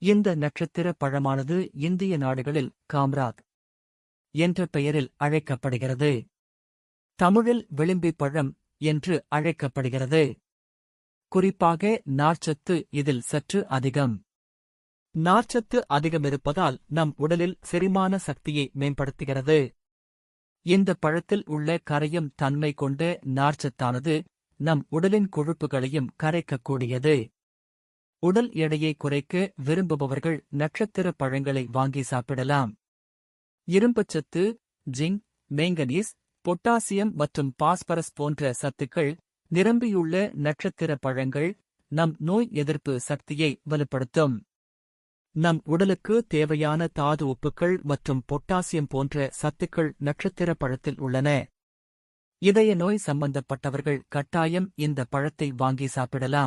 இந்த நட்சத்திர பழமானது இந்திய நாடுகளில் காம்ராத் என்ற பெயரில் அழைக்கப்படுகிறது. தமிழில் விளிம்பிப் பழம் என்று அழைக்கப்படுகிறது. குறிப்பாக நார்ச்சத்து இதில் சற்று அதிகம். நார்ச்சத்து அதிகமிருப்பதால் நம் உடலில் செரிமான சக்தியை மேம்படுத்துகிறது. இந்த பழத்தில் உள்ள கரையும் தன்மை கொண்ட நார்ச்சத்தானது நம் உடலின் கொழுப்புகளையும் கரைக்கக்கூடியது. உடல் எடையை குறைக்க விரும்புபவர்கள் நட்சத்திர பழங்களை வாங்கி சாப்பிடலாம். இரும்புச்சத்து, ஜிங்க், மேங்கனீஸ், பொட்டாசியம் மற்றும் பாஸ்பரஸ் போன்ற சத்துக்கள் நிரம்பியுள்ள நட்சத்திர பழங்கள் நம் நோய் எதிர்ப்பு சக்தியை வலுப்படுத்தும். நம் உடலுக்கு தேவையான தாது உப்புக்கள் மற்றும் பொட்டாசியம் போன்ற சத்துக்கள் நட்சத்திர பழத்தில் உள்ளன. இதய நோய் சம்பந்தப்பட்டவர்கள் கட்டாயம் இந்த பழத்தை வாங்கி சாப்பிடலாம்.